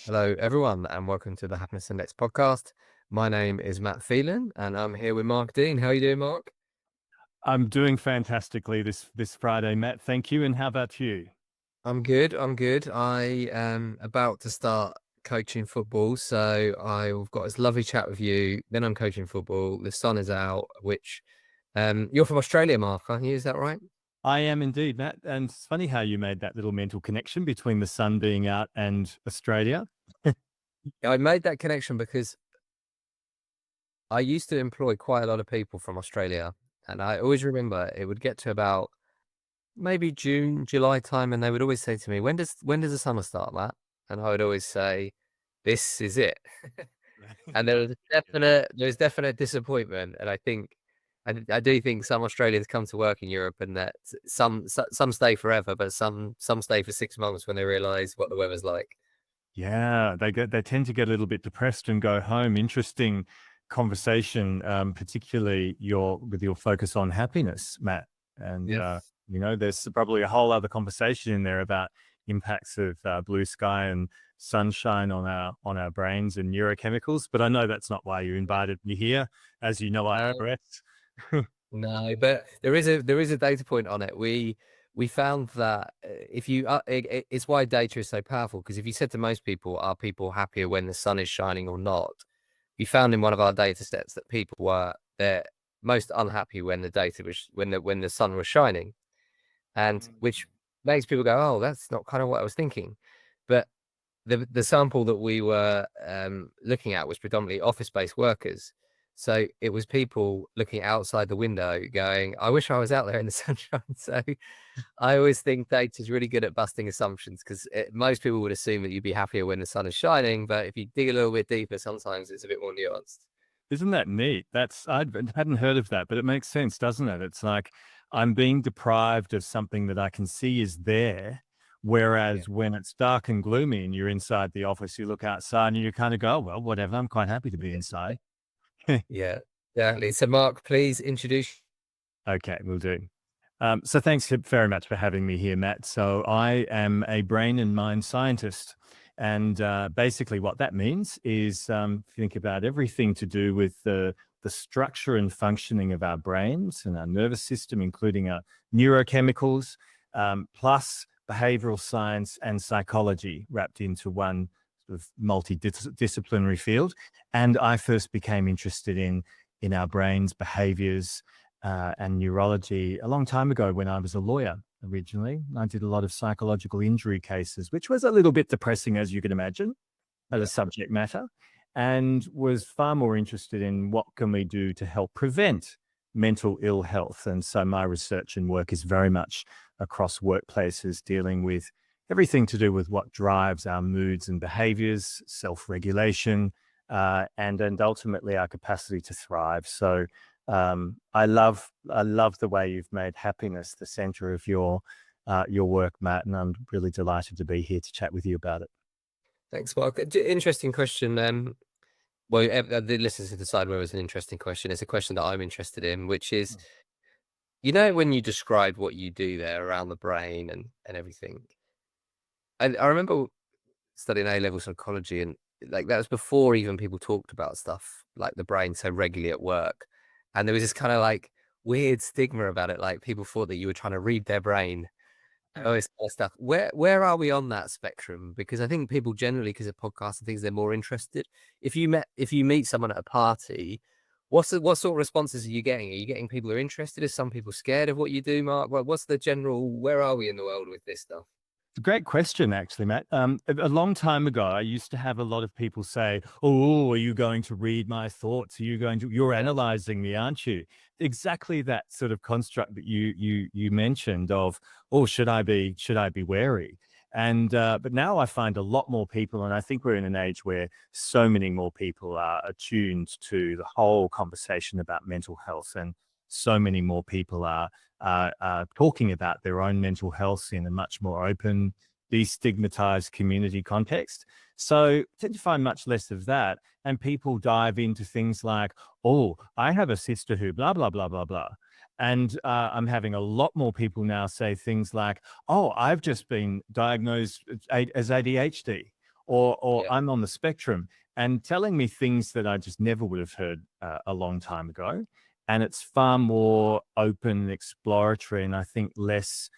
Hello, everyone, and welcome to the Happiness Index podcast. My name is Matt Phelan, and I'm here with Mark Dean. How are you doing, Mark? I'm doing fantastically this Friday, Matt. Thank you. And how about you? I'm good. I'm good. I am about to start coaching football, so I've got this lovely chat with you. Then I'm coaching football. The sun is out, which you're from Australia, Mark, aren't you? Is that right? I am indeed, Matt. And it's funny how you made that little mental connection between the sun being out and Australia. I made that connection because I used to employ quite a lot of people from Australia, and I always remember it would get to about maybe June, July time, and they would always say to me, when does the summer start, Matt?" And I would always say, "This is it." And there was definite disappointment, and I think I do think some Australians come to work in Europe, and that some stay forever, but some stay for 6 months when they realise what the weather's like. Yeah, they tend to get a little bit depressed and go home. Interesting conversation, particularly your focus on happiness, Matt. And Yeah. there's probably a whole other conversation in there about impacts of blue sky and sunshine on our brains and neurochemicals. But I know that's not why you invited me here. As you know, I No. regret. No, but there is a data point on it. We found that if you it's why data is so powerful, because if you said to most people, are people happier when the sun is shining or not? We found in one of our data sets that people were they're most unhappy when the data was when the sun was shining, and which makes people go, oh, that's not kind of what I was thinking. But the sample that we were looking at was predominantly office-based workers. So it was people looking outside the window going, I wish I was out there in the sunshine. So I always think data is really good at busting assumptions, because most people would assume that you'd be happier when the sun is shining. But if you dig a little bit deeper, sometimes it's a bit more nuanced. Isn't that neat? I hadn't heard of that, but it makes sense, doesn't it? It's like I'm being deprived of something that I can see is there. Yeah. Whereas when it's dark and gloomy and you're inside the office, you look outside and you kind of go, "Oh, well, whatever. I'm quite happy to be inside." Yeah, definitely. So Mark, please introduce. Okay, we'll do. So thanks very much for having me here, Matt. So I am a brain and mind scientist. And basically what that means is think about everything to do with the structure and functioning of our brains and our nervous system, including our neurochemicals, plus behavioral science and psychology wrapped into one sort of multidisciplinary field. And I first became interested in our brains, behaviors, and neurology a long time ago when I was a lawyer originally. I did a lot of psychological injury cases, which was a little bit depressing, as you can imagine, as a Yeah. subject matter, and was far more interested in what can we do to help prevent mental ill health. And so my research and work is very much across workplaces dealing with everything to do with what drives our moods and behaviors, self-regulation, and ultimately our capacity to thrive. So I love the way you've made happiness the center of your work, Matt, and I'm really delighted to be here to chat with you about it. Thanks, Mark. Interesting question. Well, the listeners to decide whether it's an interesting question. It's a question that I'm interested in, which is, when you described what you do there around the brain and everything, I remember studying A-level psychology, and like that was before even people talked about stuff like the brain so regularly at work. And there was this kind of like weird stigma about it. Like people thought that you were trying to read their brain. Mm. All this kind of stuff. Where are we on that spectrum? Because I think people generally, because of podcasts and things, they're more interested. If you meet someone at a party, what sort of responses are you getting? Are you getting people who are interested? Are some people scared of what you do, Mark? What's the general? Where are we in the world with this stuff? It's a great question, actually, Matt. A long time ago, I used to have a lot of people say, "Oh, are you going to read my thoughts? You're analyzing me, aren't you?" Exactly that sort of construct that you mentioned of, "Oh, should I be wary?" And but now I find a lot more people, and I think we're in an age where so many more people are attuned to the whole conversation about mental health, and so many more people are talking about their own mental health in a much more open, destigmatized community context. So I tend to find much less of that. And people dive into things like, oh, I have a sister who blah, blah, blah, blah, blah. And I'm having a lot more people now say things like, oh, I've just been diagnosed as ADHD. or Yeah. I'm on the spectrum, and telling me things that I just never would have heard a long time ago. And it's far more open and exploratory, and I think less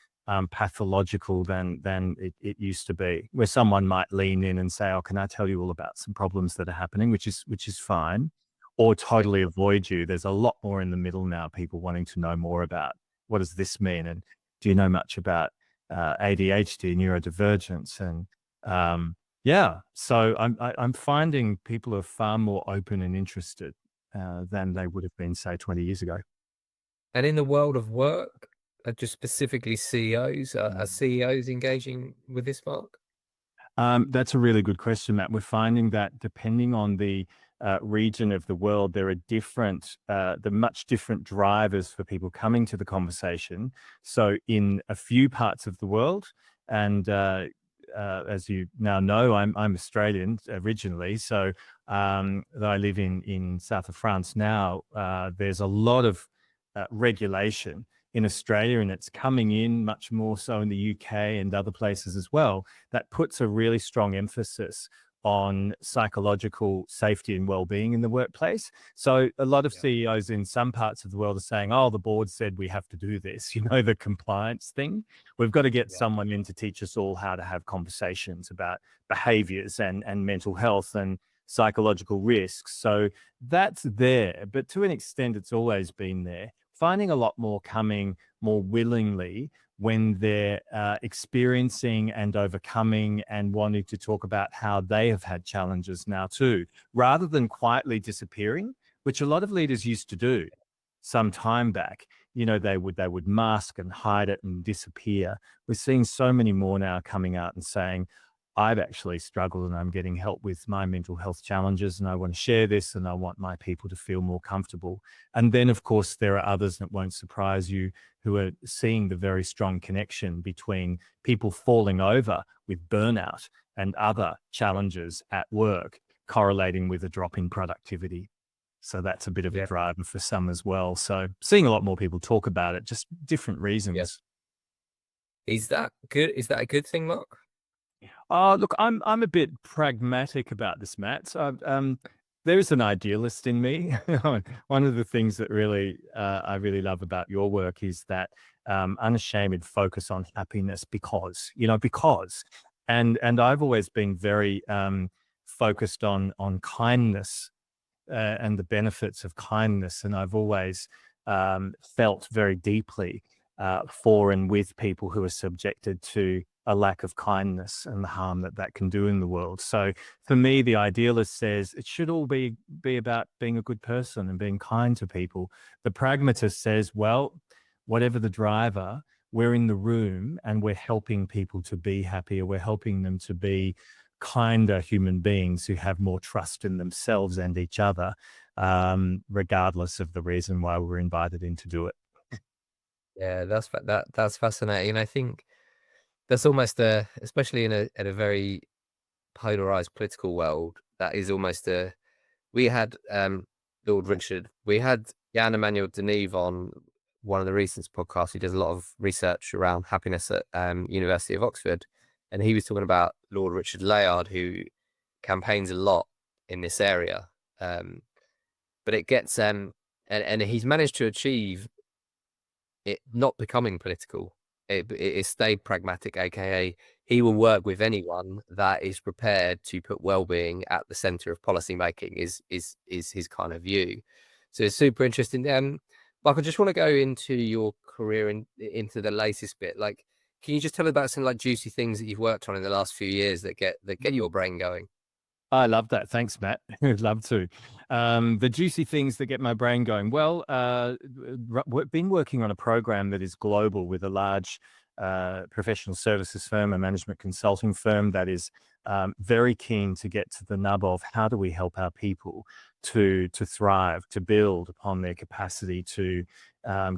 pathological than it used to be, where someone might lean in and say, "Oh, can I tell you all about some problems that are happening?" Which is fine, or Yeah. totally avoid you. There's a lot more in the middle now. People wanting to know more about what does this mean, and do you know much about ADHD, neurodivergence, and yeah. So I'm finding people are far more open and interested than they would have been, say, 20 years ago. And in the world of work, just specifically CEOs, are CEOs engaging with this, Mark? That's a really good question, Matt. We're finding that depending on the region of the world, there are the much different drivers for people coming to the conversation. So, in a few parts of the world, and as you now know, I'm Australian originally, so though I live in south of France now, there's a lot of regulation in Australia, and it's coming in much more so in the UK and other places as well, that puts a really strong emphasis on psychological safety and well-being in the workplace. So a lot of Yeah. CEOs in some parts of the world are saying, "Oh, the board said we have to do this." The compliance thing. We've got to get Yeah. someone in to teach us all how to have conversations about behaviors and mental health and psychological risks. So that's there, but to an extent, it's always been there. Finding a lot more coming more willingly when they're experiencing and overcoming and wanting to talk about how they have had challenges now too, rather than quietly disappearing, which a lot of leaders used to do some time back. They would mask and hide it and disappear. We're seeing so many more now coming out and saying, "I've actually struggled and I'm getting help with my mental health challenges, and I want to share this, and I want my people to feel more comfortable." And then, of course, there are others that won't surprise you who are seeing the very strong connection between people falling over with burnout and other challenges at work correlating with a drop in productivity. So that's a bit of a Yeah. driver for some as well. So seeing a lot more people talk about it, just different Yeah. reasons. Is that good? Is that a good thing, Mark? Look, I'm a bit pragmatic about this, Matt. So, there is an idealist in me. One of the things that I really love about your work is that unashamed focus on happiness because, and I've always been very focused on kindness and the benefits of kindness. And I've always felt very deeply for and with people who are subjected to a lack of kindness and the harm that that can do in the world. So for me, the idealist says it should all be about being a good person and being kind to people. The pragmatist says, well, whatever the driver, we're in the room and we're helping people to be happier. We're helping them to be kinder human beings who have more trust in themselves and each other, regardless of the reason why we're invited in to do it. Yeah, that's fascinating. And I think that's almost especially in a very polarized political world, that is almost a we had Lord Richard, we had Jan Emmanuel Deneve on one of the recent podcasts. He does a lot of research around happiness at University of Oxford, and he was talking about Lord Richard Layard, who campaigns a lot in this area. Um, but it gets and he's managed to achieve it not becoming political. It stayed pragmatic, aka he will work with anyone that is prepared to put well-being at the center of policy making. Is his kind of view. So it's super interesting. Michael, I just want to go into your career and into the latest bit. Like, can you just tell us about some like juicy things that you've worked on in the last few years that get your brain going? I love that. Thanks, Matt. I'd love to. The juicy things that get my brain going. Well, we've been working on a program that is global with a large professional services firm, a management consulting firm that is very keen to get to the nub of how do we help our people to thrive, to build upon their capacity to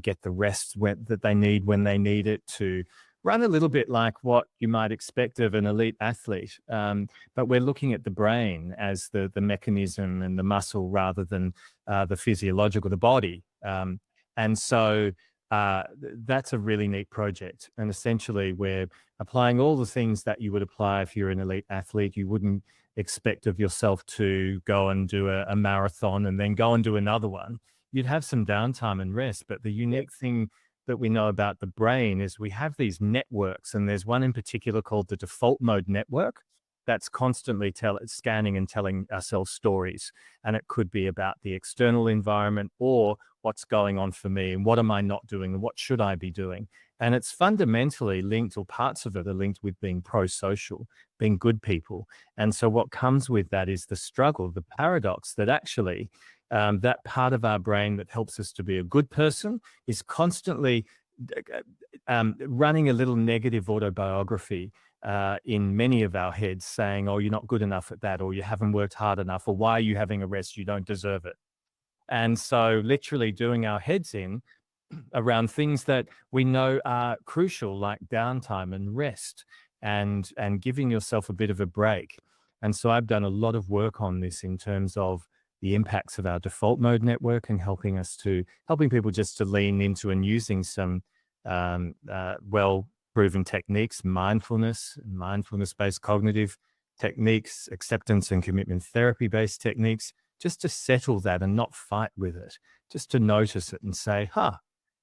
get the rest that they need when they need it, to run a little bit like what you might expect of an elite athlete. But we're looking at the brain as the mechanism and the muscle rather than the physiological, the body. And so That's a really neat project. And essentially, we're applying all the things that you would apply if you're an elite athlete. You wouldn't expect of yourself to go and do a marathon and then go and do another one. You'd have some downtime and rest. But the Yeah. unique thing that we know about the brain is we have these networks, and there's one in particular called the default mode network that's constantly scanning and telling ourselves stories. And it could be about the external environment or what's going on for me and what am I not doing and what should I be doing. And it's fundamentally linked, or parts of it are linked with being pro-social, being good people. And so what comes with that is the struggle, the paradox that actually that part of our brain that helps us to be a good person is constantly running a little negative autobiography in many of our heads saying, oh, you're not good enough at that, or you haven't worked hard enough, or why are you having a rest? You don't deserve it. And so, literally, doing our heads in around things that we know are crucial, like downtime and rest, and giving yourself a bit of a break. And so I've done a lot of work on this in terms of the impacts of our default mode network and helping people just to lean into and using some well proven techniques, mindfulness based cognitive techniques, acceptance and commitment therapy based techniques, just to settle that and not fight with it, just to notice it and say, huh,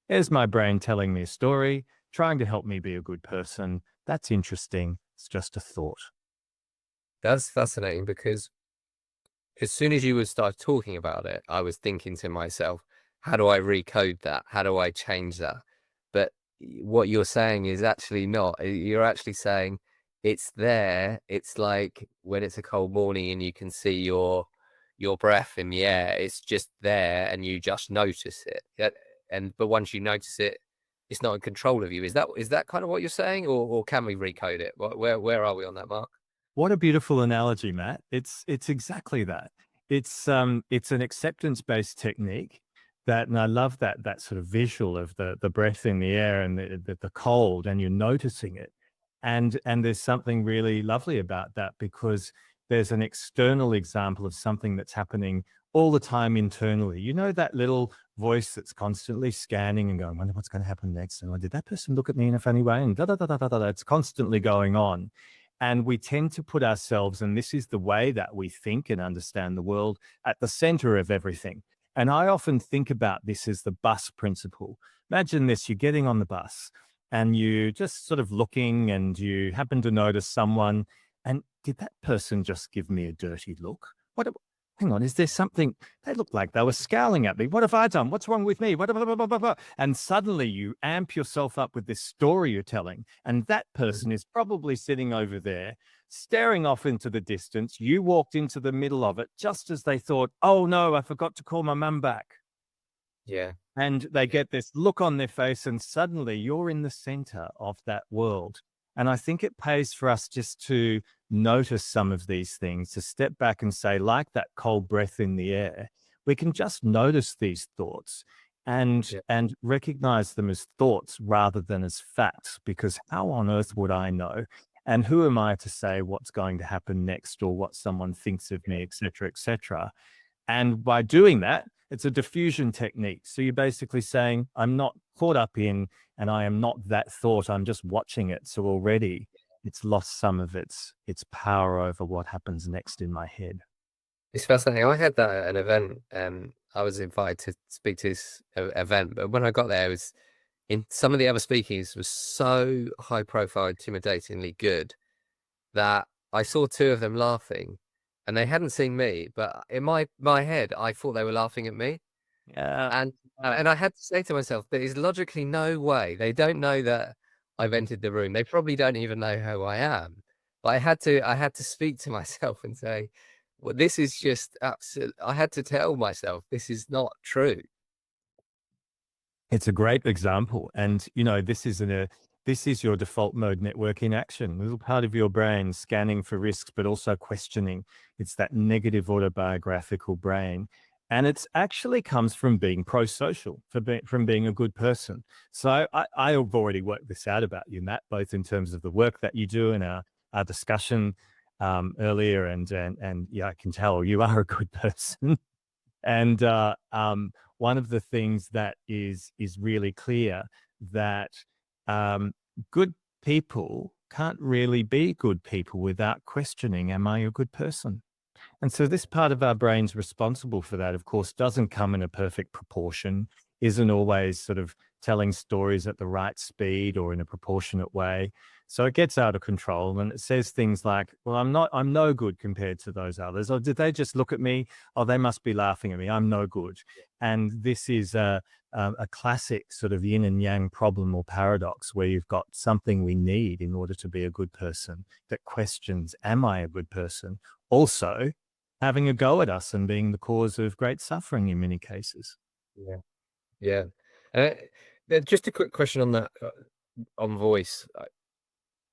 here's my brain telling me a story, trying to help me be a good person. That's interesting. It's just a thought. That's fascinating because as soon as you would start talking about it, I was thinking to myself, how do I recode that? How do I change that? But what you're saying is actually not. You're actually saying it's there. It's like when it's a cold morning and you can see your breath in the air. It's just there and you just notice it. Yeah. And but once you notice it, it's not in control of you. Is that kind of what you're saying, or can we recode it? Where are we on that, Mark? What a beautiful analogy, Matt. It's exactly that. It's an acceptance-based technique that, and I love that sort of visual of the breath in the air and the cold, and you're noticing it. And there's something really lovely about that because there's an external example of something that's happening all the time internally. You know, that little voice that's constantly scanning and going, wonder what's going to happen next. And, oh, did that person look at me in a funny way? And da da da da da da. It's constantly going on. And we tend to put ourselves, and this is the way that we think and understand the world, at the center of everything. And I often think about this as the bus principle. Imagine this: you're getting on the bus and you just sort of looking and you happen to notice someone. And did that person just give me a dirty look? Hang on, is there something? They look like they were scowling at me. What have I done? What's wrong with me? Blah, blah, blah, blah, blah. And suddenly you amp yourself up with this story you're telling. And that person is probably sitting over there, staring off into the distance. You walked into the middle of it just as they thought, oh no, I forgot to call my mum back. Yeah. And they Yeah. get this look on their face, and suddenly you're in the center of that world. And I think it pays for us just to notice some of these things, to step back and say, like that cold breath in the air, we can just notice these thoughts Yeah. and recognize them as thoughts rather than as facts, because how on earth would I know? And who am I to say what's going to happen next or what someone thinks of me, et cetera, et cetera? And by doing that, it's a diffusion technique. So you're basically saying, I'm not caught up in, and I am not that thought. I'm just watching it. So already it's lost some of its power over what happens next in my head. It's fascinating. I had that at an event. I was invited to speak to this event, but when I got there, it was in some of the other speakers was so high profile, intimidatingly good that I saw two of them laughing, and they hadn't seen me, but in my head, I thought they were laughing at me, Yeah. and I had to say to myself, there is logically no way they don't know that I've Mhm. entered the room. They probably don't even know who I am. But I had to speak to myself and say, well, this is just absolute. I had to tell myself this is not true. It's a great example. And, you know, this is your default mode network in action, a little part of your brain scanning for risks, but also questioning. It's that negative autobiographical brain. And it's actually comes from being pro-social, from being a good person. So I've already worked this out about you, Matt, both in terms of the work that you do and our discussion earlier. And yeah, I can tell you are a good person. And one of the things that is really clear that um, good people can't really be good people without questioning, am I a good person? And so this part of our brain's responsible for that, of course, doesn't come in a perfect proportion, isn't always sort of telling stories at the right speed or in a proportionate way. So it gets out of control and it says things like, well, I'm no good compared to those others. Or did they just look at me? Oh, they must be laughing at me. I'm no good. And this is a classic sort of yin and yang problem or paradox where you've got something we need in order to be a good person that questions, am I a good person? Also, having a go at us and being the cause of great suffering in many cases. Yeah. Yeah. Uh, just a quick question on that, on voice.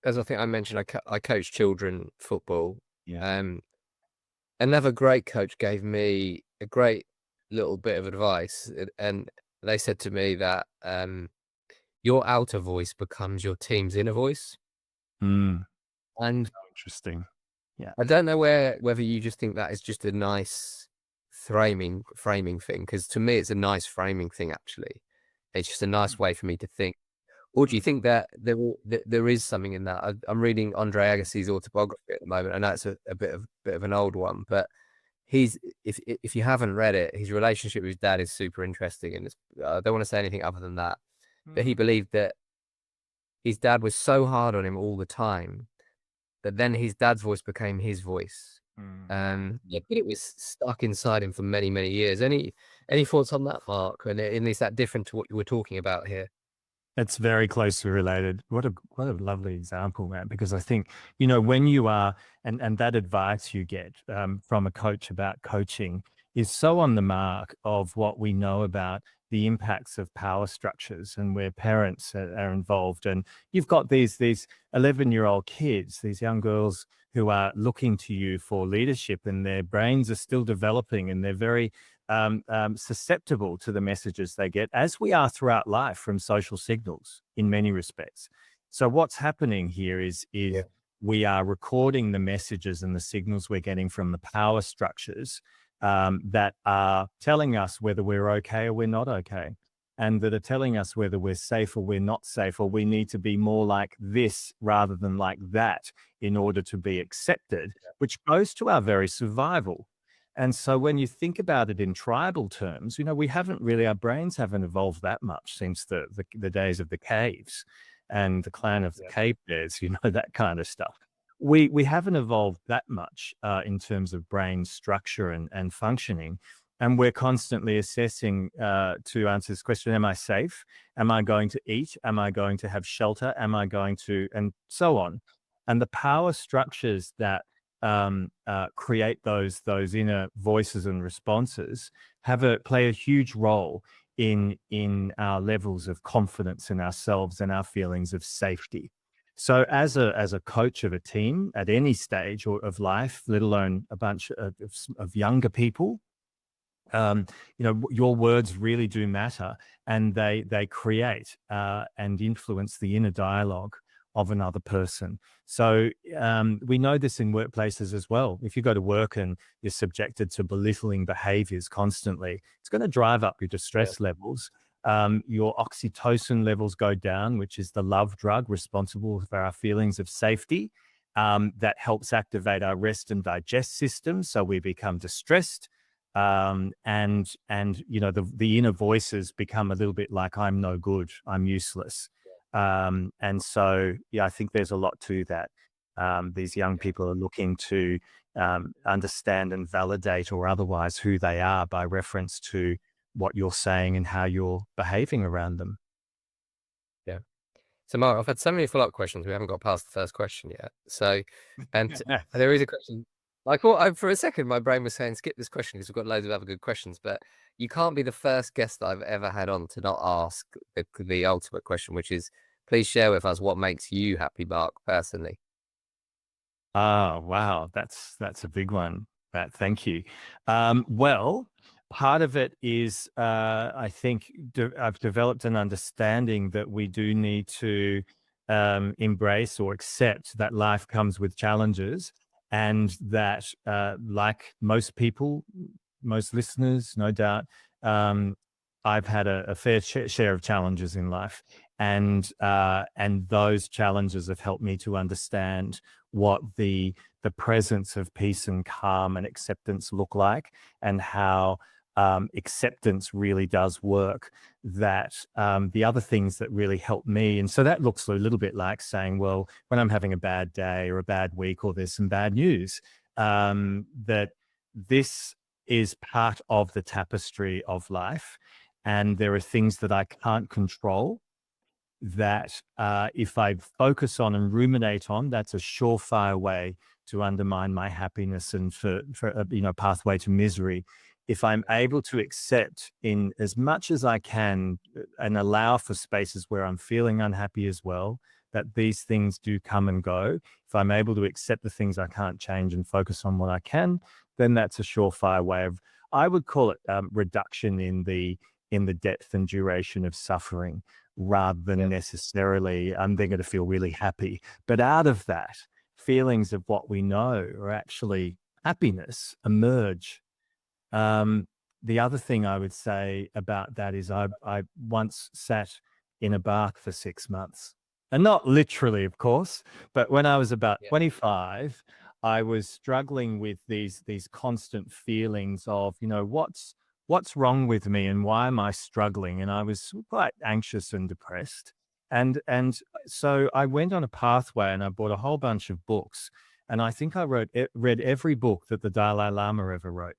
As I think I mentioned, I coach children football. Yeah. Um, Another great coach gave me a great little bit of advice, and they said to me that your outer voice becomes your team's inner voice. Mm, And interesting. Yeah. I don't know whether you just think that is just a nice framing thing, because to me it's a nice framing thing actually. It's just a nice way for me to think. Or do you think that there is something in that? I'm reading Andre Agassi's autobiography at the moment. I know it's a bit of an old one, but he's if you haven't read it, his relationship with his dad is super interesting, and I don't want to say anything other than that. But he Mm, believed that his dad was so hard on him all the time that then his dad's voice became his voice. mm. Yeah, but it was stuck inside him for many, many years. Any thoughts on that, Mark? And is that different to what you were talking about here? It's very closely related. What a lovely example, man. Because I think, you know, when you are and that advice you get from a coach about coaching is so on the mark of what we know about the impacts of power structures and where parents are involved. And you've got these 11-year-old kids, these young girls who are looking to you for leadership, and their brains are still developing, and they're very susceptible to the messages they get, as we are throughout life from social signals in many respects. So what's happening here is Yeah, we are recording the messages and the signals we're getting from the power structures that are telling us whether we're okay or we're not okay, and that are telling us whether we're safe or we're not safe, or we need to be more like this rather than like that in order to be accepted, which goes to our very survival. And so when you think about it in tribal terms, you know, we haven't really, our brains haven't evolved that much since the days of the caves and the clan of the yeah, cave bears, you know, that kind of stuff. We haven't evolved that much in terms of brain structure and functioning. And we're constantly assessing to answer this question, am I safe? Am I going to eat? Am I going to have shelter? Am I going to, and so on. And the power structures that create those inner voices and responses play a huge role in our levels of confidence in ourselves and our feelings of safety. So as a coach of a team at any stage of life, let alone a bunch of younger people, you know, your words really do matter, and they create and influence the inner dialogue of another person. So we know this in workplaces as well. If you go to work and you're subjected to belittling behaviors constantly, it's going to drive up your yeah, distress levels. Your oxytocin levels go down, which is the love drug responsible for our feelings of safety. That helps activate our rest and digest system, so we become distressed, and you know, the inner voices become a little bit like, I'm no good, I'm useless. And so yeah, I think there's a lot to that. These young yeah, people are looking to understand and validate or otherwise who they are by reference to what you're saying and how you're behaving around them. yeah. So, Mark, I've had so many follow-up questions. We haven't got past the first question yet. So, there is a question. Like, well, for a second, my brain was saying skip this question because we've got loads of other good questions. But you can't be the first guest that I've ever had on to not ask the ultimate question, which is, please share with us what makes you happy, Mark, personally. Oh, wow. That's a big one, Matt. Thank you. Well, part of it is I think I've developed an understanding that we do need to embrace or accept that life comes with challenges, and that, like most people, most listeners, no doubt, um, I've had a fair share of challenges in life, and those challenges have helped me to understand what the presence of peace and calm and acceptance look like, and how acceptance really does work. That the other things that really help me, and so that looks a little bit like saying, well, when I'm having a bad day or a bad week or there's some bad news, that this is part of the tapestry of life, and there are things that I can't control that if I focus on and ruminate on, that's a surefire way to undermine my happiness and for a pathway to misery. If I'm able to accept in as much as I can and allow for spaces where I'm feeling unhappy as well, that these things do come and go. If I'm able to accept the things I can't change and focus on what I can, then that's a surefire way of, I would call it reduction in the depth and duration of suffering, rather than Yeah. necessarily they're going to feel really happy. But out of that, feelings of what we know are actually happiness emerge. um, the other thing I would say about that is I once sat in a bath for 6 months, and not literally, of course, but when I was about Yeah. 25, I was struggling with these constant feelings of, what's wrong with me and why am I struggling? And I was quite anxious and depressed. And so I went on a pathway and I bought a whole bunch of books. And I think I read every book that the Dalai Lama ever wrote.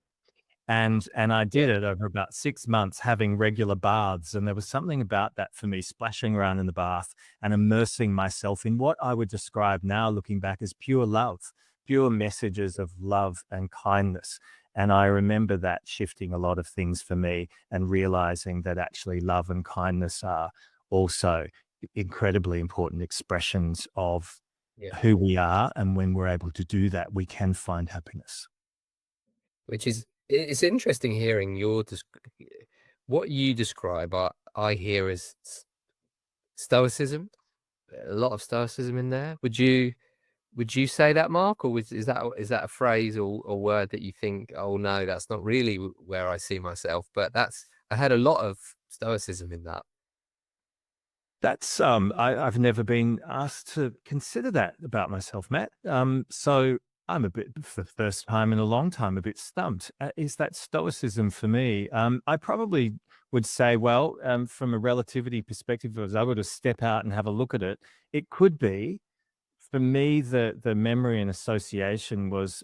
And I Yeah. did it over about 6 months, having regular baths, and there was something about that for me, splashing around in the bath and immersing myself in what I would describe now, looking back, as pure love, pure messages of love and kindness. And I remember that shifting a lot of things for me, and realizing that actually love and kindness are also incredibly important expressions of Yeah. who we are, and when we're able to do that, we can find happiness. Which is it's interesting hearing what you describe. I hear as stoicism, a lot of stoicism in there. Would you say that, Mark, or is that a phrase or word that you think, oh no, that's not really where I see myself? But I had a lot of stoicism in that. That's I've never been asked to consider that about myself, Matt. So I'm a bit, for the first time in a long time, a bit stumped. Is that stoicism for me? I probably would say, well, from a relativity perspective, if I was able to step out and have a look at it, it could be. For me, the memory and association was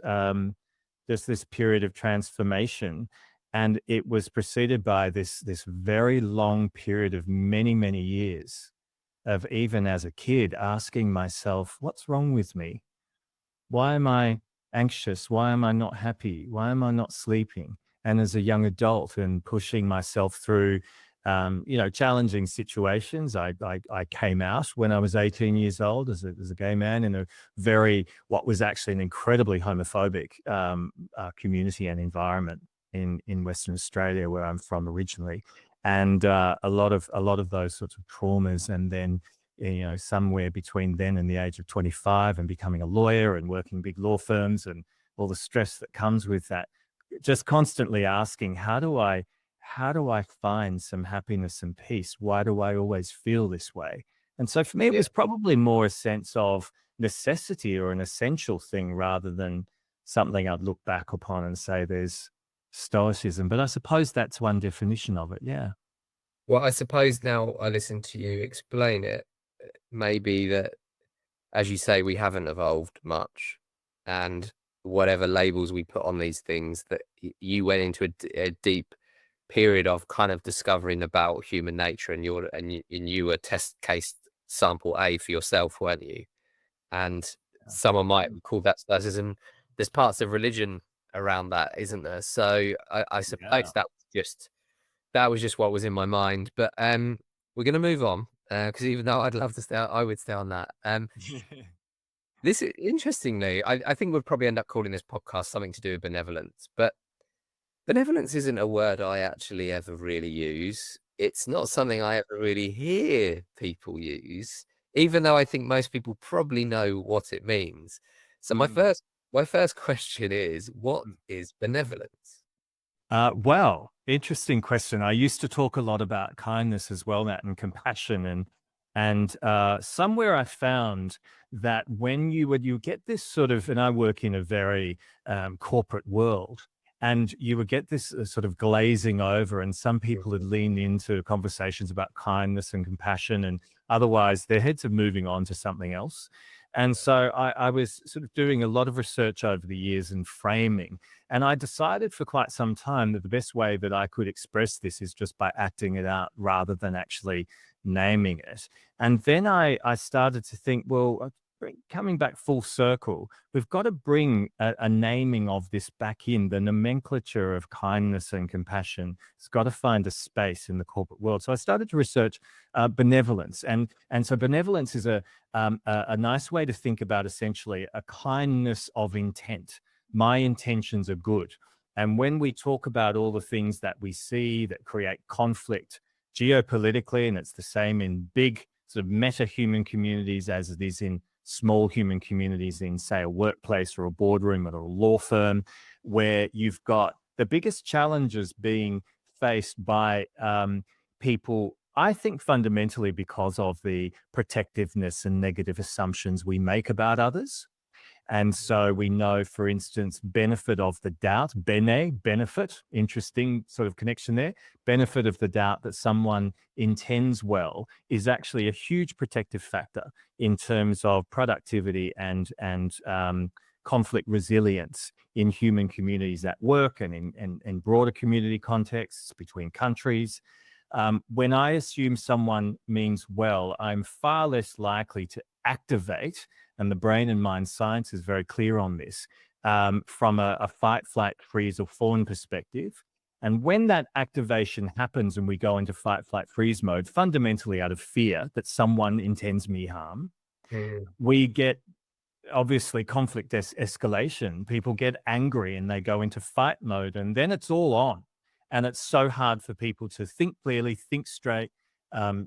just this period of transformation, and it was preceded by this very long period of many years of, even as a kid, asking myself, what's wrong with me? Why am I anxious? Why am I not happy? Why am I not sleeping? And as a young adult, and pushing myself through, challenging situations. I came out when I was 18 years old as a gay man in a what was actually an incredibly homophobic community and environment in Western Australia, where I'm from originally. And a lot of those sorts of traumas, and then, somewhere between then and the age of 25, and becoming a lawyer and working big law firms, and all the stress that comes with that, just constantly asking, how do I find some happiness and peace? Why do I always feel this way? And so for me, it Yeah. was probably more a sense of necessity, or an essential thing, rather than something I'd look back upon and say there's stoicism. But I suppose that's one definition of it. Yeah. Well, I suppose now I listen to you explain it, maybe that, as you say, we haven't evolved much, and whatever labels we put on these things, that you went into a deep period of kind of discovering about human nature, and you were test case sample A for yourself, weren't you? And someone might call that stoicism. There's parts of religion around that, isn't there? So I Yeah. suppose that was just what was in my mind. But we're gonna move on, because even though I'd love to stay, I would stay on that. Interestingly, I think we'll probably end up calling this podcast something to do with benevolence, but benevolence isn't a word I actually ever really use. It's not something I ever really hear people use, even though I think most people probably know what it means. So my Mm. first my first question is, what is benevolence? Well, interesting question. I used to talk a lot about kindness as well, Matt, and compassion, and somewhere I found that when you get this sort of, and I work in a very corporate world, and you would get this sort of glazing over, and some people would lean into conversations about kindness and compassion, and otherwise their heads are moving on to something else. And so I was sort of doing a lot of research over the years and framing, and I decided for quite some time that the best way that I could express this is just by acting it out rather than actually naming it. And then I started to think, well, coming back full circle, we've got to bring a naming of this back in. The nomenclature of kindness and compassion has got to find a space in the corporate world. So I started to research benevolence, and so benevolence is a nice way to think about essentially a kindness of intent. My intentions are good. And when we talk about all the things that we see that create conflict geopolitically, and it's the same in big sort of meta human communities as it is in small human communities in, say, a workplace or a boardroom or a law firm, where you've got the biggest challenges being faced by people, I think fundamentally because of the protectiveness and negative assumptions we make about others. And so we know, for instance, benefit of the doubt, benefit, interesting sort of connection there. Benefit of the doubt that someone intends well is actually a huge protective factor in terms of productivity and conflict resilience in human communities at work and in broader community contexts between countries. When I assume someone means well, I'm far less likely to activate, and the brain and mind science is very clear on this, from a fight, flight, freeze, or fawn perspective. And when that activation happens and we go into fight, flight, freeze mode, fundamentally out of fear that someone intends me harm, Mm. we get obviously conflict escalation. People get angry and they go into fight mode, and then it's all on. And it's so hard for people to think clearly, think straight,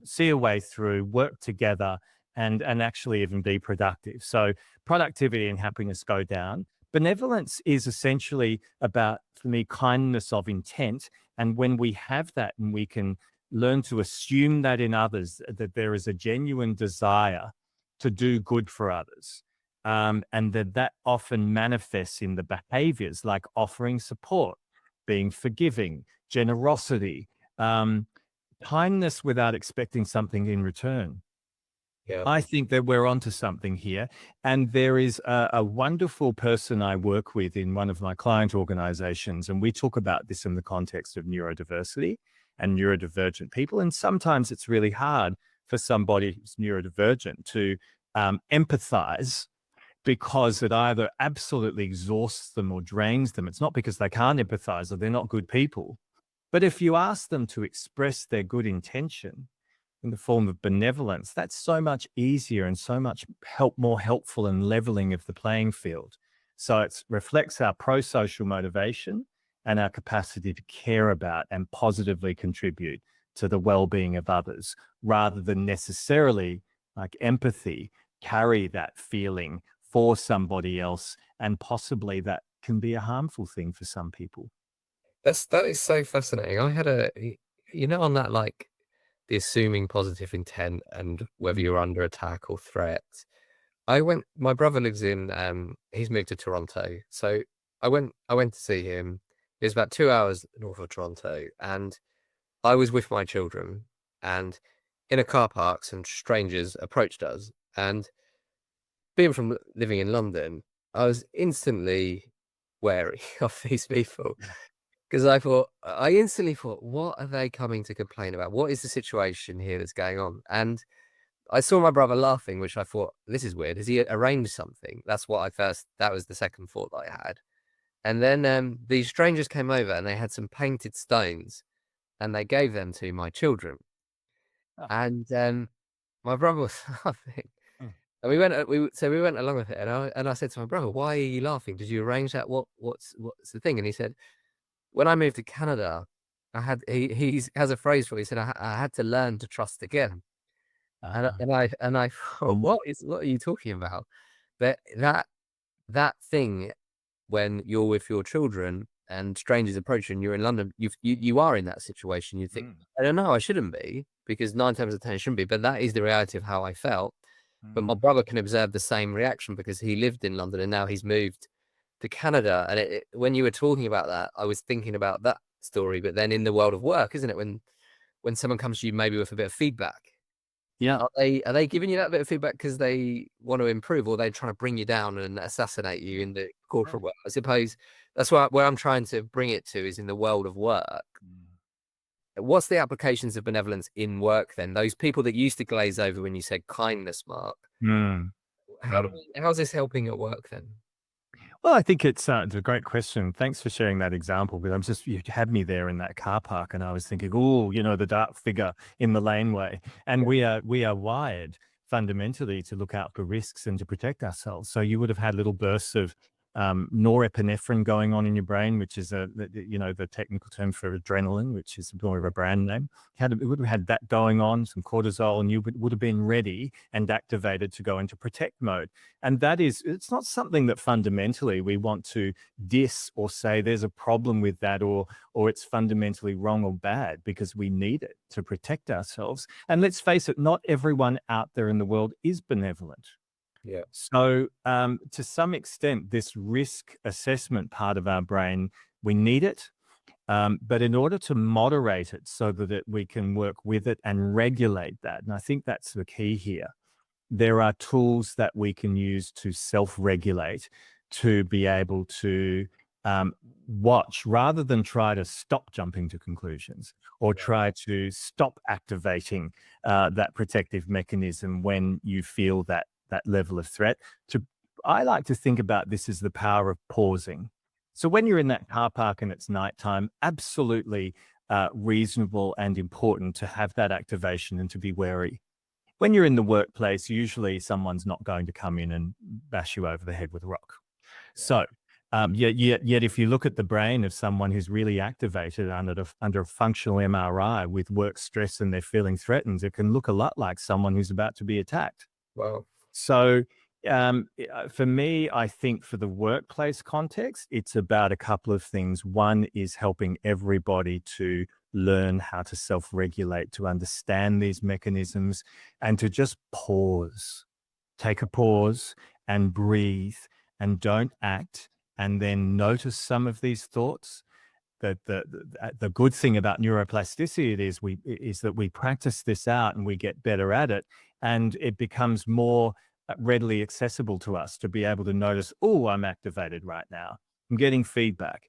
see a way through, work together, and actually even be productive. So productivity and happiness go down. Benevolence is essentially about, for me, kindness of intent. And when we have that and we can learn to assume that in others, that there is a genuine desire to do good for others, and that often manifests in the behaviors like offering support, being forgiving, generosity, um, kindness without expecting something in return. Yeah. I think that we're onto something here. And there is a wonderful person I work with in one of my client organizations. And we talk about this in the context of neurodiversity and neurodivergent people. And sometimes it's really hard for somebody who's neurodivergent to empathize because it either absolutely exhausts them or drains them. It's not because they can't empathize or they're not good people. But if you ask them to express their good intention in the form of benevolence, that's so much easier and so much more helpful and leveling of the playing field. So it reflects our pro-social motivation and our capacity to care about and positively contribute to the well-being of others, rather than necessarily, like empathy, carry that feeling for somebody else, and possibly that can be a harmful thing for some people. That is so fascinating. I had on that, like, the assuming positive intent and whether Mm. you're under attack or threat. My brother lives in, he's moved to Toronto. So I went to see him. It was about 2 hours north of Toronto, and I was with my children, and in a car park, some strangers approached us, and being from living in London, I was instantly wary of these people. Because I instantly thought, "What are they coming to complain about? What is the situation here that's going on?" And I saw my brother laughing, which I thought, "This is weird. Has he arranged something?" That was the second thought that I had. And then, these strangers came over and they had some painted stones, and they gave them to my children. Ah, And, my brother was laughing, mm, and we went along with it, and I said to my brother, "Why are you laughing? Did you arrange that? What's the thing?" And he said, when I moved to Canada, he has a phrase for it. He said, I had to learn to trust again." ah, And I thought, what are you talking about? But that thing when you're with your children and strangers approach you and you're in London, you are in that situation. You think, Mm, I don't know, I shouldn't be, because 9 times out of 10 it shouldn't be, but that is the reality of how I felt. But my mm. brother can observe the same reaction because he lived in London and now he's moved to Canada. And when you were talking about that, I was thinking about that story. But then in the world of work, isn't it? When someone comes to you maybe with a bit of feedback, Yeah, are they giving you that bit of feedback because they want to improve, or are they trying to bring you down and assassinate you yeah, in the yeah. corporate world? I suppose that's where I'm trying to bring it to is in the world of work. Mm, What's the applications of benevolence in work then? Those people that used to glaze over when you said kindness, Mark. mm, mm. How's this helping at work then? Well, I think it's a great question. Thanks for sharing that example. But you had me there in that car park, and I was thinking, oh, the dark figure in the laneway. And Yeah. we are wired fundamentally to look out for risks and to protect ourselves. So you would have had little bursts of norepinephrine going on in your brain, which is the technical term for adrenaline, which is more of a brand name. It would have had that going on, some cortisol, and you would have been ready and activated to go into protect mode. And it's not something that fundamentally we want to diss or say there's a problem with that, or it's fundamentally wrong or bad, because we need it to protect ourselves. And let's face it, not everyone out there in the world is benevolent. Yeah. So, to some extent, this risk assessment part of our brain, we need it. But in order to moderate it so that we can work with it and regulate that, and I think that's the key here, there are tools that we can use to self-regulate, to be able to watch rather than try to stop jumping to conclusions or try to stop activating that protective mechanism when you feel that level of threat. I like to think about this as the power of pausing. So when you're in that car park and it's nighttime, absolutely reasonable and important to have that activation and to be wary. When you're in the workplace, usually someone's not going to come in and bash you over the head with a rock. So, yet if you look at the brain of someone who's really activated under a functional MRI with work stress and they're feeling threatened, it can look a lot like someone who's about to be attacked. Well, So, for me, I think for the workplace context, it's about a couple of things. One is helping everybody to learn how to self regulate, to understand these mechanisms, and to just pause. Take a pause and breathe and don't act, and then notice some of these thoughts. The good thing about neuroplasticity is that we practice this out and we get better at it, and it becomes more readily accessible to us to be able to notice, oh, I'm activated right now. I'm getting feedback.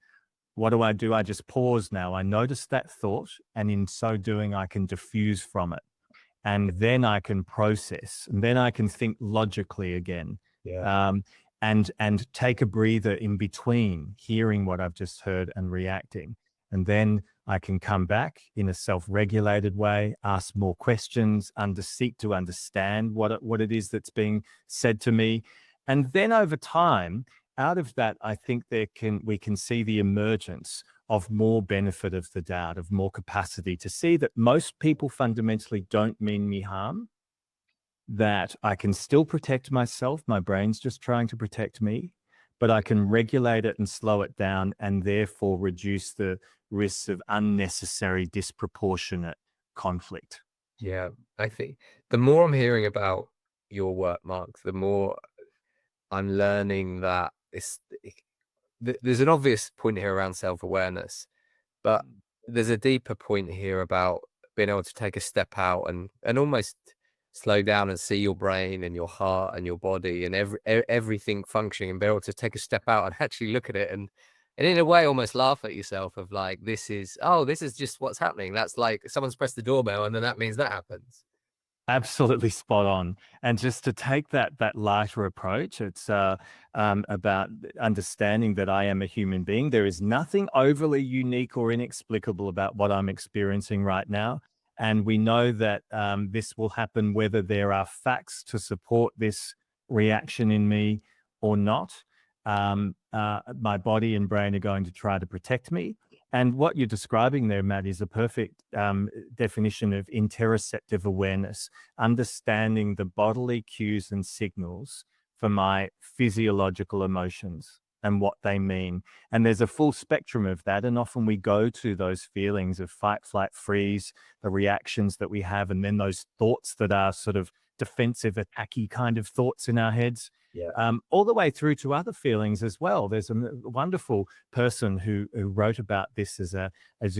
What do? I just pause now. I notice that thought, and in so doing, I can diffuse from it, and then I can process, and then I can think logically again, yeah. um, and take a breather in between hearing what I've just heard and reacting, and then I can come back in a self-regulated way, ask more questions, seek to understand what it is that's being said to me, and then over time, out of that, I think we can see the emergence of more benefit of the doubt, of more capacity to see that most people fundamentally don't mean me harm, that I can still protect myself. My brain's just trying to protect me, but I can regulate it and slow it down and therefore reduce the risks of unnecessary, disproportionate conflict. Yeah. I think the more I'm hearing about your work, Mark, the more I'm learning that there's an obvious point here around self-awareness, but there's a deeper point here about being able to take a step out and almost slow down and see your brain and your heart and your body and everything functioning, and be able to take a step out and actually look at it and in a way almost laugh at yourself of like, this is just what's happening. That's like someone's pressed the doorbell and then that means that happens. Absolutely spot on. And just to take that lighter approach, it's about understanding that I am a human being. There is nothing overly unique or inexplicable about what I'm experiencing right now. And we know that this will happen whether there are facts to support this reaction in me or not. My body and brain are going to try to protect me. And what you're describing there, Matt, is a perfect definition of interoceptive awareness, understanding the bodily cues and signals for my physiological emotions. and what they mean. And there's a full spectrum of that. And often we go to those feelings of fight, flight, freeze, the reactions that we have, and then those thoughts that are sort of defensive, attacky kind of thoughts in our heads. Yeah. All the way through to other feelings as well. There's a wonderful person who wrote about this as a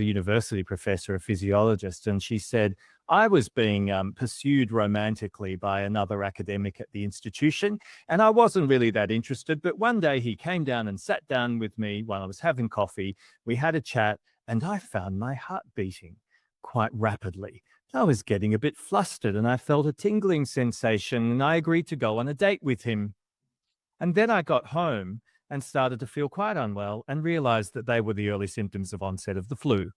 university professor, a physiologist, and she said, I was being pursued romantically by another academic at the institution, and I wasn't really that interested. But one day he came down and sat down with me while I was having coffee. We had a chat, and I found my heart beating quite rapidly. I was getting a bit flustered, and I felt a tingling sensation, and I agreed to go on a date with him. And then I got home and started to feel quite unwell and realized that they were the early symptoms of onset of the flu.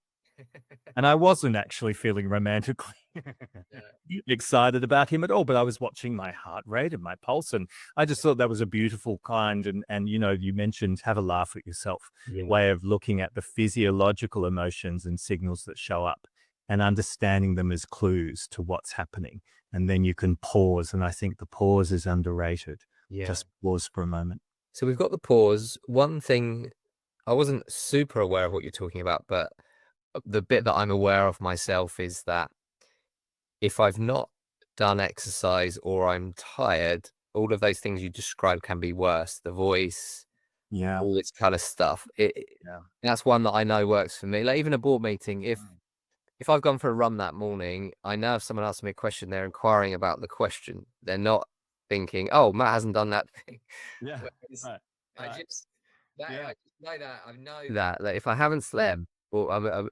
And I wasn't actually feeling romantically Yeah. excited about him at all, but I was watching my heart rate and my pulse, and I just thought that was a beautiful kind and you mentioned have a laugh at yourself Yeah. way of looking at the physiological emotions and signals that show up and understanding them as clues to what's happening. And then you can pause, and I think the pause is underrated. Yeah. Just pause for a moment. So we've got the pause. One thing, I wasn't super aware of what you're talking about, but the bit that I'm aware of myself is that if I've not done exercise or I'm tired, all of those things you described can be worse. The voice, Yeah. all this kind of stuff. Yeah. That's one that I know works for me. Like even a board meeting, Mm. if I've gone for a run that morning, I know if someone asks me a question, they're inquiring about the question. They're not thinking, "Oh, Matt hasn't done that thing." Yeah. Whereas Right. I Right. just that Yeah. I just know that I know that if I haven't slept, or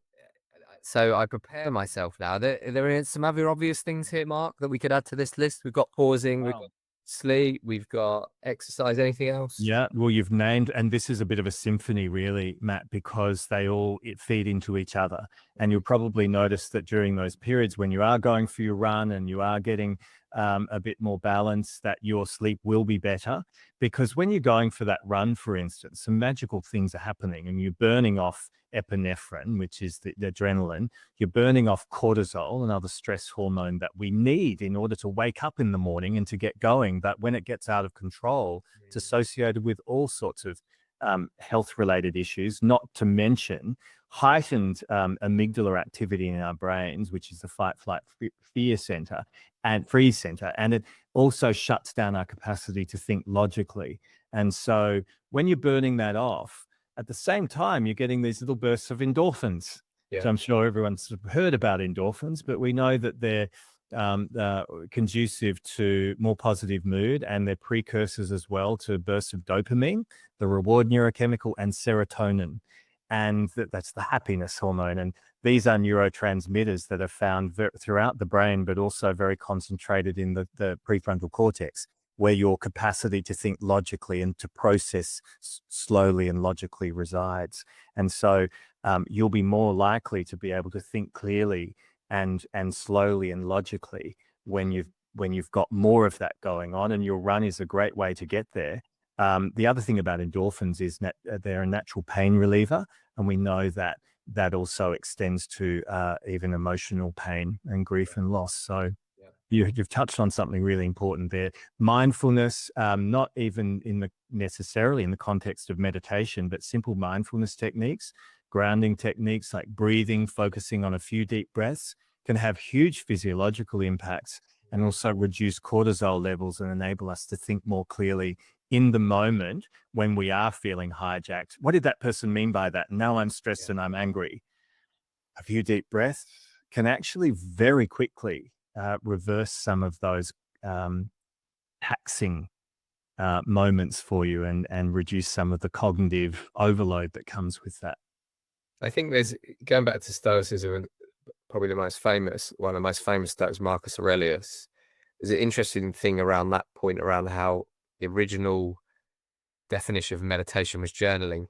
so I prepare myself now. There are some other obvious things here, Mark, that we could add to this list. We've got pausing, we've got Wow. sleep, we've got exercise. Anything else? Yeah, well, you've named, and this is a bit of a symphony, really, Matt, because they all feed into each other. And you'll probably notice that during those periods when you are going for your run and you are getting a bit more balance, that your sleep will be better. Because when you're going for that run, for instance, some magical things are happening, and you're burning off epinephrine, which is the adrenaline. You're burning off cortisol, another stress hormone that we need in order to wake up in the morning and to get going. But when it gets out of control, it's associated with all sorts of health related issues, not to mention heightened amygdala activity in our brains, which is the fight, flight, fear center and freeze center. And it also shuts down our capacity to think logically. And so when you're burning that off, at the same time, you're getting these little bursts of endorphins. Yeah, So I'm sure everyone's heard about endorphins, but we know that they're conducive to more positive mood, and they're precursors as well to bursts of dopamine, the reward neurochemical, and serotonin. And that's the happiness hormone. And these are neurotransmitters that are found throughout the brain, but also very concentrated in the prefrontal cortex, where your capacity to think logically and to process slowly and logically resides. And so you'll be more likely to be able to think clearly and slowly and logically when you've got more of that going on, and your run is a great way to get there. The other thing about endorphins is that they're a natural pain reliever, and we know that that also extends to even emotional pain and grief and loss. So yeah, you've touched on something really important there. Mindfulness, not even in the necessarily in the context of meditation, but simple mindfulness techniques, grounding techniques like breathing, focusing on a few deep breaths can have huge physiological impacts and also reduce cortisol levels and enable us to think more clearly in the moment when we are feeling hijacked. What did that person mean by that? Now I'm stressed yeah, and I'm angry. A few deep breaths can actually very quickly reverse some of those um, taxing moments for you and reduce some of the cognitive overload that comes with that. I think there's going back to Stoicism, and probably one of the most famous Stoics, Marcus Aurelius. There's an interesting thing around that point around how the original definition of meditation was journaling.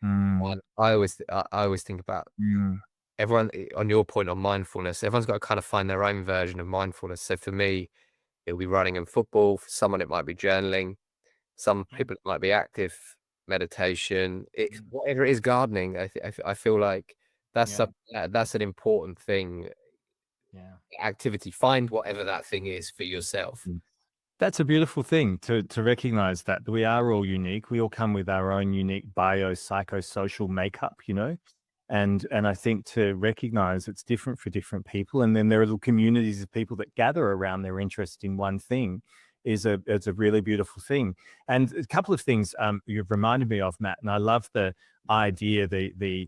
Mm, And I always think about mm, everyone on your point on mindfulness. Everyone's got to kind of find their own version of mindfulness. So for me, it'll be running and football. For someone, it might be journaling. Some yeah, people, it might be active meditation. mm, Whatever it is, gardening. I feel like yeah, that's an important thing. yeah. Activity. Find whatever that thing is for yourself. That's a beautiful thing to recognize that we are all unique. We all come with our own unique psychosocial makeup, you know? And I think to recognize it's different for different people. And then there are little communities of people that gather around their interest in one thing is a really beautiful thing. And a couple of things you've reminded me of, Matt, and I love the idea, the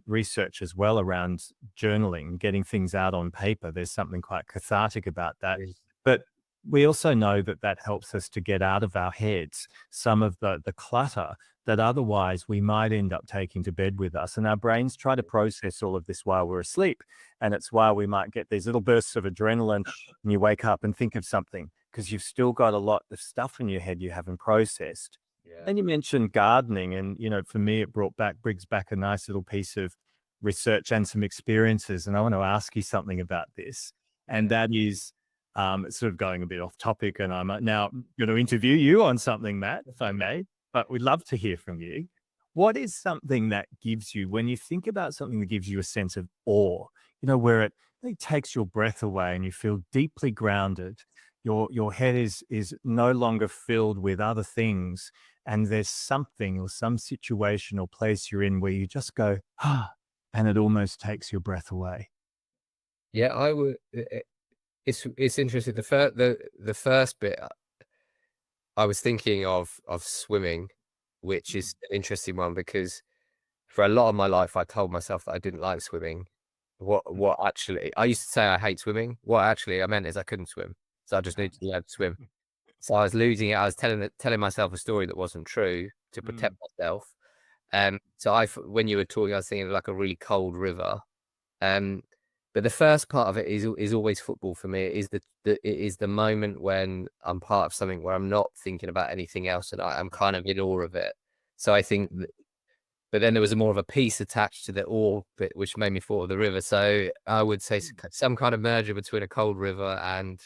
research as well around journaling, getting things out on paper. There's something quite cathartic about that. Mm. But we also know that that helps us to get out of our heads some of the clutter that otherwise we might end up taking to bed with us. And our brains try to process all of this while we're asleep. And it's why we might get these little bursts of adrenaline and you wake up and think of something because you've still got a lot of stuff in your head you haven't processed. Yeah. And you mentioned gardening. And, you know, for me, it brings back a nice little piece of research and some experiences. And I want to ask you something about this. And Yeah. that is, it's sort of going a bit off topic, and I'm now going to interview you on something, Matt, if I Okay. may, but we'd love to hear from you. What is something that gives you, when you think about something that gives you a sense of awe, you know, where it really takes your breath away and you feel deeply grounded, your head is no longer filled with other things, and there's something or some situation or place you're in where you just go, ah, and it almost takes your breath away. Yeah, I would. It's interesting. The first bit, I was thinking of swimming, which Mm, is an interesting one because for a lot of my life, I told myself that I didn't like swimming. mm, What actually, I used to say I hate swimming. What actually I meant is I couldn't swim, so I just needed to learn to swim. So I was losing it. I was telling myself a story that wasn't true to protect mm, myself. So when you were talking, I was thinking of like a really cold river. Um, but the first part of it is always football for me. It is it is the moment when I'm part of something where I'm not thinking about anything else and I'm kind of in awe of it. So I think, but then there was a more of a peace attached to the awe bit, which made me thought of the river. So I would say mm. some kind of merger between a cold river and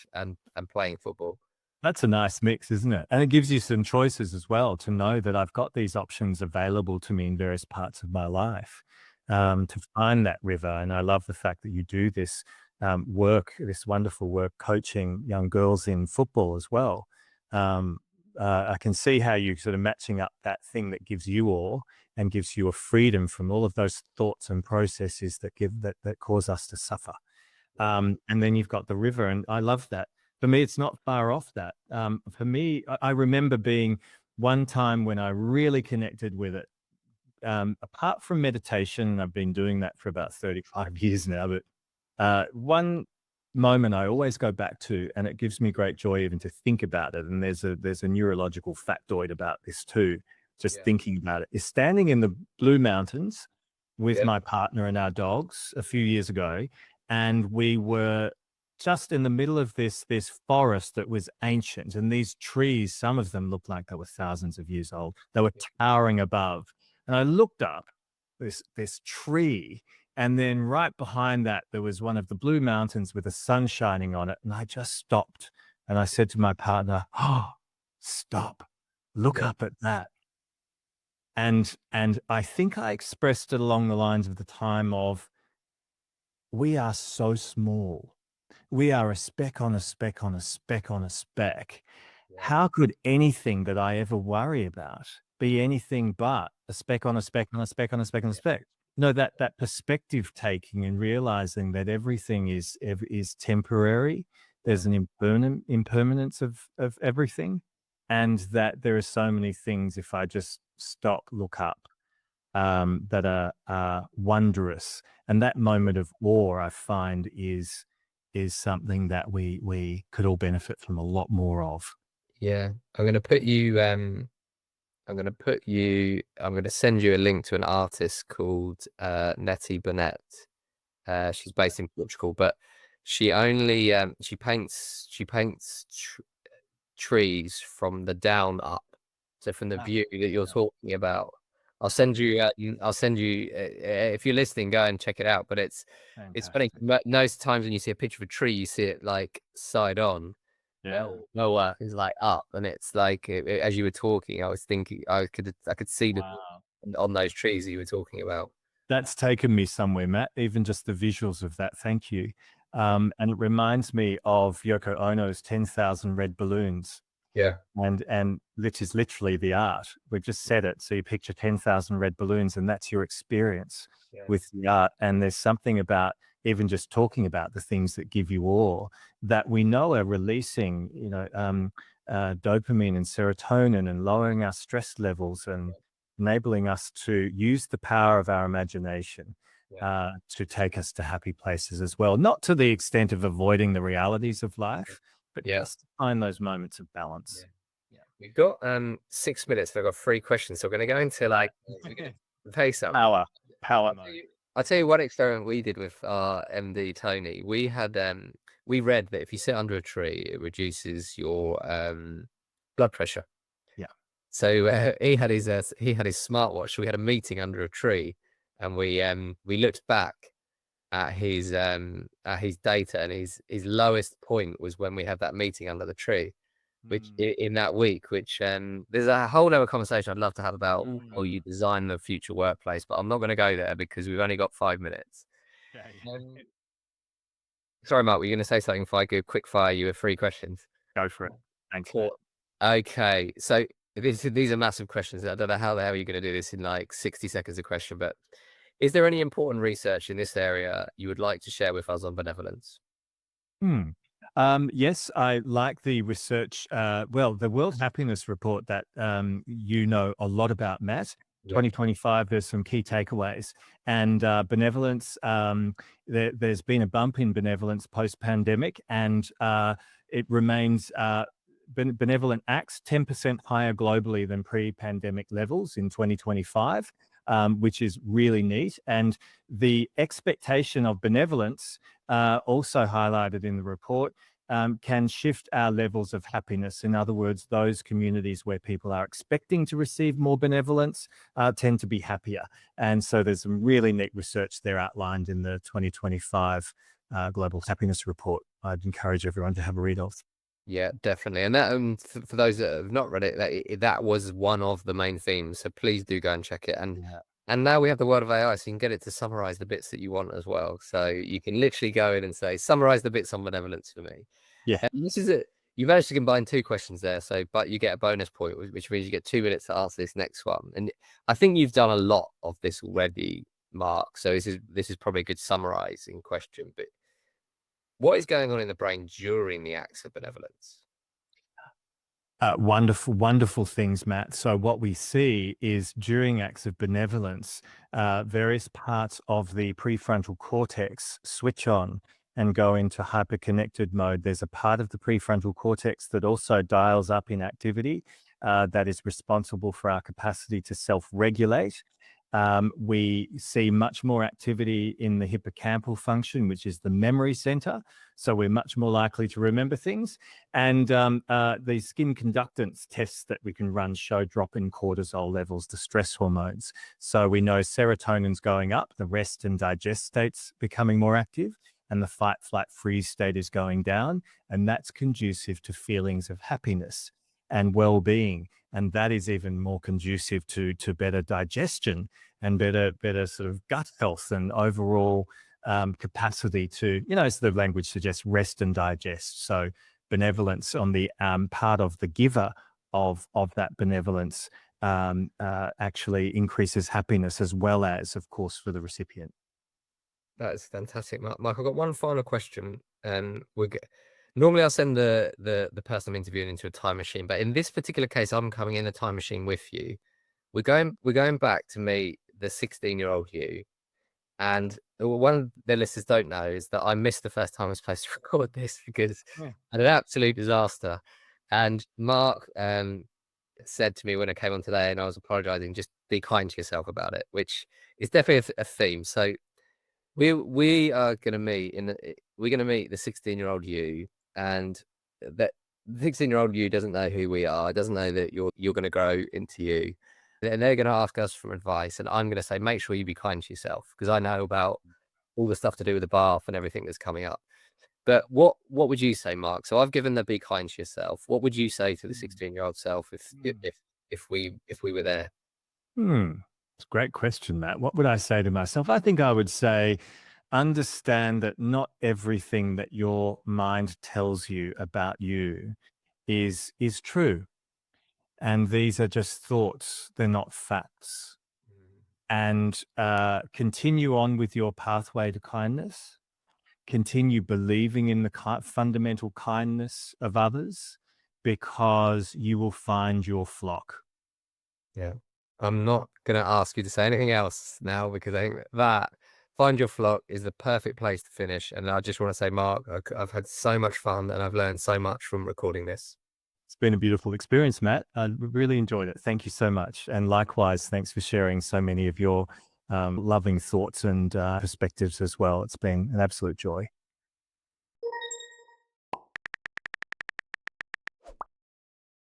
playing football. That's a nice mix, isn't it? And it gives you some choices as well to know that I've got these options available to me in various parts of my life, to find that river. And I love the fact that you do this work, this wonderful work, coaching young girls in football as well. Um, I can see how you sort of matching up that thing that gives you awe and gives you a freedom from all of those thoughts and processes that cause us to suffer. Yeah, And then you've got the river, and I love that. For me, it's not far off that. For me, I remember being one time when I really connected with it. Apart from meditation, I've been doing that for about 35 years now, but one moment I always go back to, and it gives me great joy even to think about it. And there's a neurological factoid about this too. Just yeah, thinking about it is standing in the Blue Mountains with yeah, my partner and our dogs a few years ago, and we were just in the middle of this forest that was ancient, and these trees, some of them looked like they were thousands of years old. They were towering above, and I looked up this tree, and then right behind that, there was one of the blue mountains with the sun shining on it. And I just stopped and I said to my partner, oh, stop, look yeah, up at that. And I think I expressed it along the lines of the time of, we are so small. We are a speck on a speck on a speck on a speck. yeah, How could anything that I ever worry about be anything but a speck on a speck on a speck on a speck on a yeah, speck? No, that perspective taking and realizing that everything is temporary. yeah, There's an impermanence of everything, and that there are so many things if I just stop, look up, that are wondrous. And that moment of awe, I find, is something that we could all benefit from a lot more of. yeah. I'm gonna send you a link to an artist called Nettie Burnett. She's based in Portugal, but she paints trees from the down up, so from the Ah, view that you're yeah, talking about. yeah, I'll send you if you're listening, go and check it out. But it's funny. fantastic. Most times when you see a picture of a tree, you see it like side on. Yeah. No work is like up, and it's like as you were talking, I was thinking I could see the Wow. on those trees that you were talking about. That's taken me somewhere, Matt, even just the visuals of that. Thank you. Yeah. And it reminds me of Yoko Ono's 10,000 Red Balloons. Yeah. And which is literally the art. We've just said it. So you picture 10,000 red balloons, and that's your experience Yeah. with the art. And there's something about even just talking about the things that give you awe that we know are releasing, dopamine and serotonin and lowering our stress levels and enabling us to use the power of our imagination Yeah. to take us to happy places as well. Not to the extent of avoiding the realities of life, but Yeah. just to find those moments of Yeah. balance. Yeah. We've got 6 minutes. So I've got three questions. So we're going to go into Right. like we're going to pay some. Power, power I'll tell mode. you. I'll tell you one experiment we did with our MD Tony. We read that if you sit under a tree, it reduces your blood pressure. Yeah. So he had his smartwatch. So we had a meeting under a tree, and we looked back at his data, and his lowest point was when we had that meeting under the tree, which Mm. in that week, which there's a whole other conversation I'd love to have about how Mm. you design the future workplace, but I'm not going to go there because we've only got 5 minutes. Okay. Um, Sorry, Mark, were you going to say something if I go quick fire you with three questions? Go for it. Thanks, Matt. Cool. Okay, so these are massive questions. I don't know how the hell you're going to do this in like 60 seconds a question, but is there any important research in this area you would like to share with us on benevolence? Hmm. Yes, I like the research. Well, the World Happiness Report that you know a lot about, Matt. Yeah. 2025, there's some key takeaways. And benevolence, there's been a bump in benevolence post pandemic, and it remains. Benevolent acts 10% higher globally than pre pandemic levels in 2025, which is really neat. And the expectation of benevolence also highlighted in the report, can shift our levels of happiness. In other words, those communities where people are expecting to receive more benevolence tend to be happier. And so there's some really neat research there outlined in the 2025 Global Happiness Report. I'd encourage everyone to have a read of. Yeah, definitely. And that for those that have not read it, that was one of the main themes. So please do go and check it. Yeah. And now we have the world of AI, so you can get it to summarize the bits that you want as well. So you can literally go in and say, summarize the bits on benevolence for me. Yeah. And this is it. You managed to combine two questions there. So, but you get a bonus point, which means you get 2 minutes to answer this next one. And I think you've done a lot of this already, Mark. So this is probably a good summarizing question. But what is going on in the brain during the acts of benevolence? Wonderful, wonderful things, Matt. So, what we see is during acts of benevolence, various parts of the prefrontal cortex switch on and go into hyperconnected mode. There's a part of the prefrontal cortex that also dials up in activity that is responsible for our capacity to self regulate. We see much more activity in the hippocampal function, which is the memory center. So we're much more likely to remember things. And the skin conductance tests that we can run show drop in cortisol levels, the stress hormones. So we know serotonin's going up, the rest and digest states becoming more active, and the fight, flight, freeze state is going down. And that's conducive to feelings of happiness and well-being. And that is even more conducive to better digestion and better sort of gut health and overall capacity to, as the language suggests, rest and digest. So benevolence on the part of the giver of that benevolence actually increases happiness as well as, of course, for the recipient. That is fantastic, Mark. Mark, I've got one final question, and normally I'll send the person I'm interviewing into a time machine, but in this particular case, I'm coming in a time machine with you. We're going back to meet the 16-year-old you, and one the listeners don't know is that I missed the first time I was supposed to record this because Yeah. I had an absolute disaster. And Mark said to me when I came on today, and I was apologizing, just be kind to yourself about it, which is definitely a theme. So we are gonna meet we're gonna meet the 16-year-old you, and that the 16-year-old you doesn't know who we are, doesn't know that you're gonna grow into you. And they're gonna ask us for advice, and I'm gonna say, make sure you be kind to yourself, because I know about all the stuff to do with the bath and everything that's coming up. But what would you say, Mark? So I've given the be kind to yourself. What would you say to the Mm. 16-year-old self Mm. if we were there? Hmm. It's a great question, Matt. What would I say to myself? I think I would say, understand that not everything that your mind tells you about you is true. And these are just thoughts, they're not facts. And continue on with your pathway to kindness. Continue believing in the fundamental kindness of others, because you will find your flock. Yeah. I'm not going to ask you to say anything else now because I think that find your flock is the perfect place to finish. And I just want to say, Mark, I've had so much fun and I've learned so much from recording this. It's been a beautiful experience, Matt. I really enjoyed it. Thank you so much. And likewise, thanks for sharing so many of your loving thoughts and perspectives as well. It's been an absolute joy.